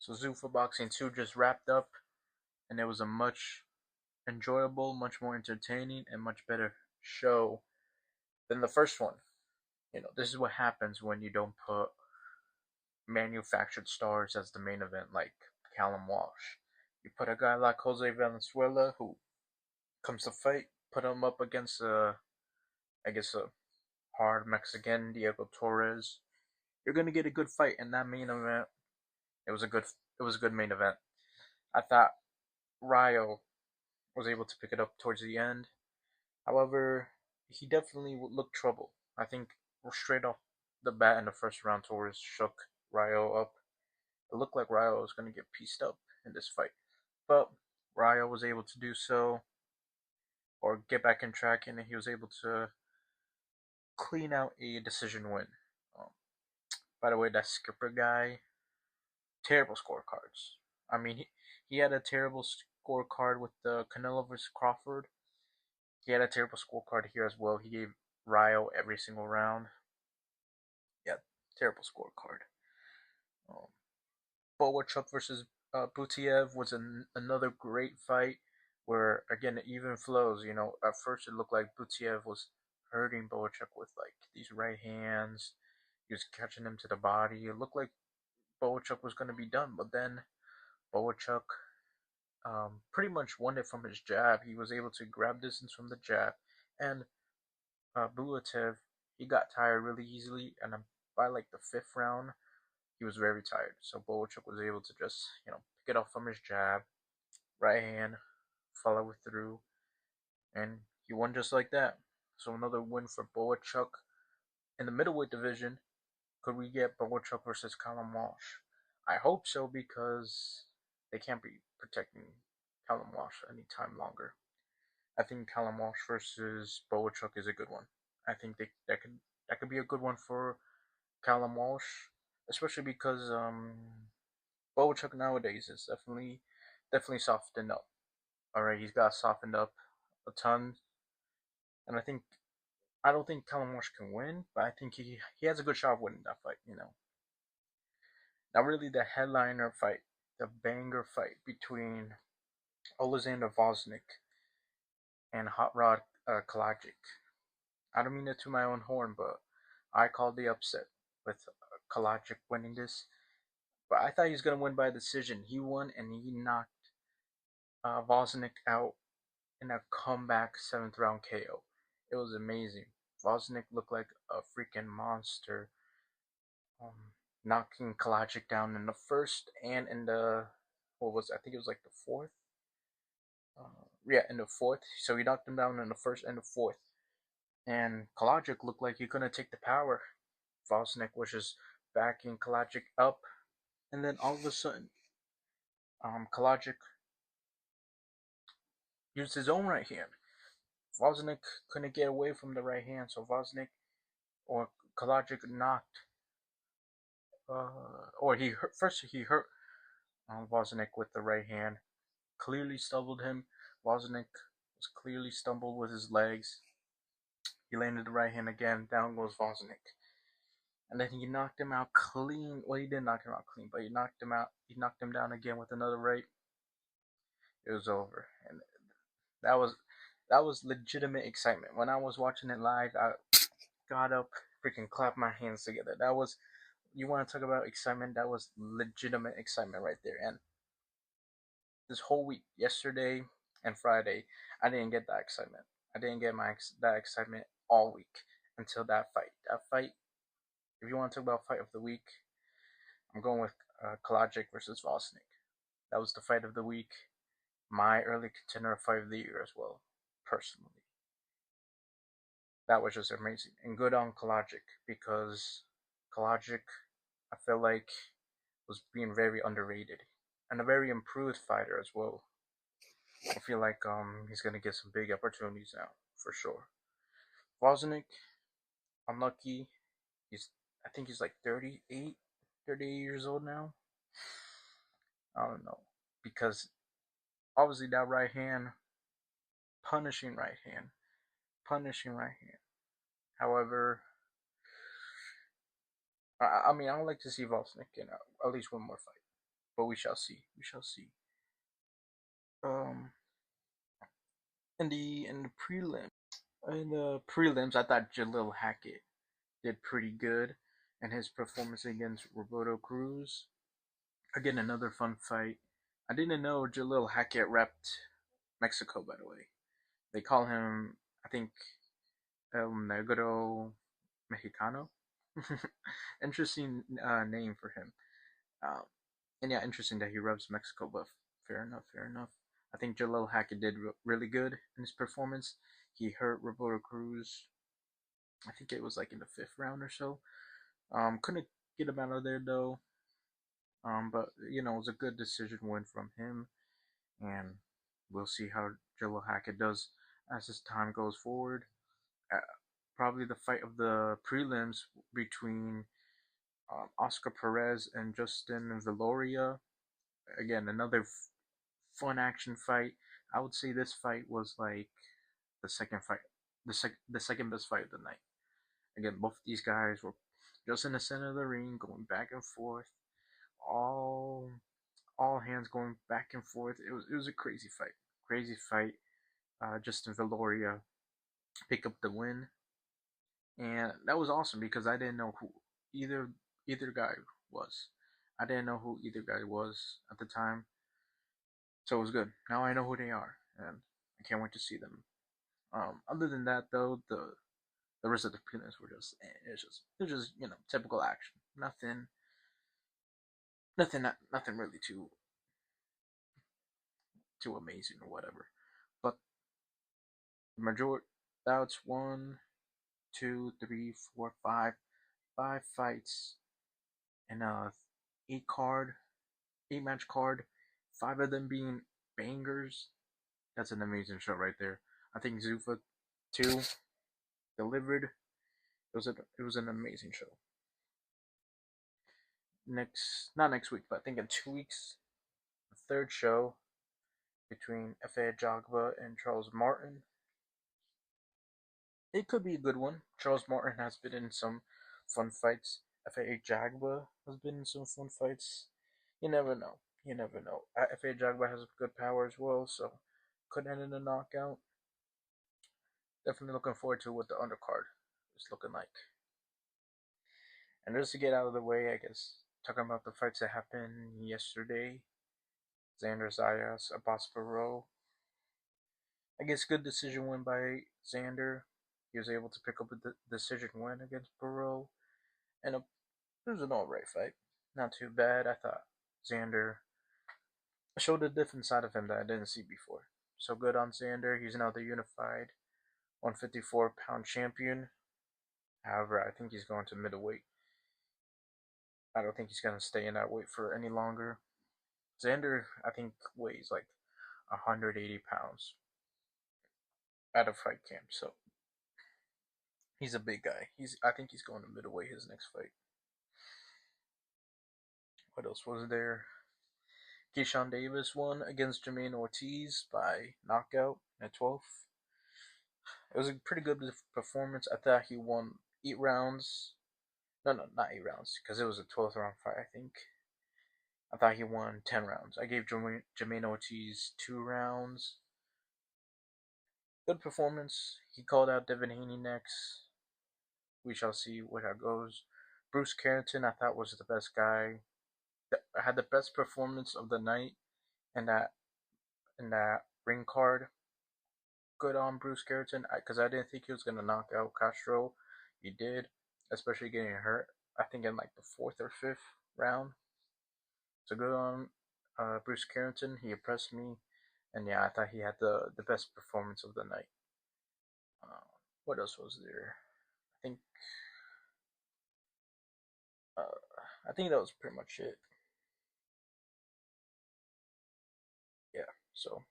So ZUFFA Boxing 2 just wrapped up, and it was a much enjoyable, much more entertaining, and much better show than the first one. This is what happens when you don't put manufactured stars as the main event, like Callum Walsh. You put a guy like Jose Valenzuela, who comes to fight, put him up against a hard Mexican, Diego Torres. You're gonna get a good fight in that main event. It was a good main event. I thought RAYO was able to pick it up towards the end. However, he definitely looked trouble. I think straight off the bat in the first round, Torres shook RAYO up. It looked like RAYO was going to get pieced up in this fight. But RAYO was able to do so, or get back in track, and he was able to clean out a decision win. Um, by the way, that skipper guy, terrible scorecards. I mean, he had a terrible scorecard with the Canelo vs. Crawford. He had a terrible scorecard here as well. He gave RAYO every single round. Yeah, terrible scorecard. Um, Boachuk versus Butiev was another great fight where, again, it even flows. At first it looked like Butiev was hurting Boachuk with like these right hands. He was catching him to the body. It looked like Boachuk was going to be done, but then Boachuk pretty much won it from his jab. He was able to grab distance from the jab, and Bulatev, he got tired really easily, and by like the fifth round, he was very tired. So Boachuk was able to just, pick it off from his jab, right hand, follow it through, and he won just like that. So another win for Boachuk. In the middleweight division, could we get Boachuk versus Callum Walsh? I hope so, because they can't be protecting Callum Walsh any time longer. I think Callum Walsh versus Boachuk is a good one. I think that could be a good one for Callum Walsh, especially because Boachuk nowadays is definitely softened up. All right, he's got softened up a ton, and I don't think Callum Walsh can win, but I think he has a good shot of winning that fight. Now really the headliner fight, the banger fight between Alexander Vosnik and Hot Rod Kalajic. I don't mean to toot my own horn, but I called the upset with Kalajic winning this. But I thought he was gonna win by decision. He won, and he knocked Vosnik out in a comeback seventh round KO. It was amazing. Vosnik looked like a freaking monster, um, knocking Kalajic down in the first and in the I think it was like the fourth. Yeah, in the fourth. So he knocked him down in the first and the fourth. And Kalajic looked like he couldn't take the power. Vosnik was just backing Kalajic up, and then all of a sudden, Kalajic used his own right hand. Vosnik couldn't get away from the right hand, so Vosnik or Kalajic knocked, or he hurt Vosnik with the right hand, clearly stumbled him. Vosnik was clearly stumbled with his legs. He landed the right hand again, down goes Vosnik. And then he knocked him out clean. Well, he didn't knock him out clean, but he knocked him out. He knocked him down again with another right. It was over, and that was legitimate excitement. When I was watching it live, I got up, freaking clapped my hands together. That was, you want to talk about excitement? That was legitimate excitement right there. And this whole week, yesterday and Friday, I didn't get that excitement. I didn't get that excitement all week until that fight. That fight, if you want to talk about fight of the week, I'm going with Kalajic versus Vosnik. That was the fight of the week. My early contender fight of the year as well, personally. That was just amazing. And good on Kalajic, because Kalajic, I feel like, was being very underrated. And a very improved fighter as well. I feel like he's gonna get some big opportunities now, for sure. Vosnik, unlucky. I think he's like 38 years old now. I don't know. Because obviously that right hand, punishing right hand, punishing right hand. However, I mean, I would like to see Vosnik in at least one more fight. but we shall see. We shall see. Um, in the prelims, I thought Jalil Hackett did pretty good, and his performance against Roberto Cruz. Again, another fun fight. I didn't know Jalil Hackett repped Mexico. By the way, they call him, I think, El Negro Mexicano. Interesting name for him. Um, and yeah, interesting that he reps Mexico, but fair enough, fair enough. I think Jalil Hackett did really good in his performance. He hurt Roberto Cruz. I think it was like in the fifth round or so. Couldn't get him out of there though. But it was a good decision win from him, and we'll see how Jalil Hackett does as his time goes forward. Uh, Probably the fight of the prelims between Oscar Perez and Justin Villoria. Again, another fun action fight. I would say this fight was like the second fight, the second best fight of the night. Again, both these guys were just in the center of the ring, going back and forth, all all hands going back and forth. It was a crazy fight, crazy fight. Justin Villoria picked up the win, and that was awesome because I didn't know who either either guy was. I didn't know who either guy was at the time, so it was good. Now I know who they are, and I can't wait to see them. Other than that, though, the rest of the prelims were just it's just typical action. Nothing really too amazing or whatever. But the majority, that's one, two, three, four, five fights in a eight card, 8 match card. Five of them being bangers. That's an amazing show right there. I think Zuffa 2 delivered. It was an amazing show. Not next week, but I think in 2 weeks, the third show between F.A. Jogba and Charles Martin. It could be a good one. Charles Martin has been in some fun fights. F.A. Jagba has been in some fun fights. You never know. You never know. F.A. Jagba has good power as well, so could end in a knockout. Definitely looking forward to what the undercard is looking like. And just to get out of the way, I guess, talking about the fights that happened yesterday. Xander Zayas, Abbas Barrow. I guess good decision win by Xander. He was able to pick up a decision win against Barrow. And it was an alright fight. Not too bad. I thought Xander showed a different side of him that I didn't see before. So good on Xander. He's now the unified 154-pound champion. However, I think he's going to middleweight. I don't think he's going to stay in that weight for any longer. Xander, I think, weighs like 180 pounds at a fight camp. So he's a big guy. I think he's going to middleweight his next fight. What else was there? Keyshawn Davis won against Jermaine Ortiz by knockout at 12th. It was a pretty good performance. I thought he won 8 rounds. No, not 8 rounds, because it was a 12th round fight, I think. I thought he won 10 rounds. I gave Jermaine Ortiz 2 rounds. Good performance. He called out Devin Haney next. We shall see where that goes. Bruce Carrington, I thought, was the best guy. Had the best performance of the night in that ring card. Good on Bruce Carrington, because I didn't think he was gonna knock out Castro. He did, especially getting hurt. I think in like the 4th or 5th round. So good on Bruce Carrington. He impressed me, and yeah, I thought he had the best performance of the night. Uh, what else was there? I think I think that was pretty much it. Yeah. So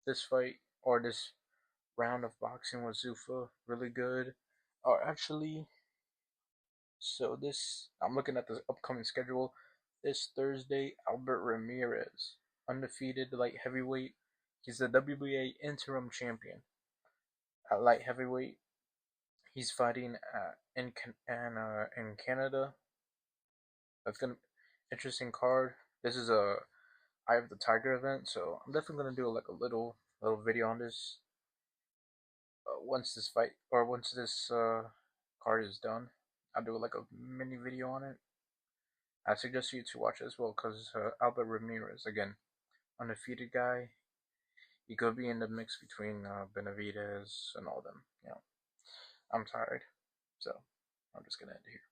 this fight or this round of boxing with Zuffa really good. Or actually, so this I'm looking at the upcoming schedule. This Thursday, Albert Ramirez, undefeated light heavyweight. He's the WBA interim champion at light heavyweight. He's fighting in Canada. That's gonna interesting card. This is a Eye of the Tiger event, so I'm definitely gonna do like a little video on this once this fight or once this card is done. I'll do like a mini video on it. I suggest you to watch it as well because Albert Ramirez, again, undefeated guy. He could be in the mix between Benavidez and all them. I'm tired, so I'm just gonna end it here.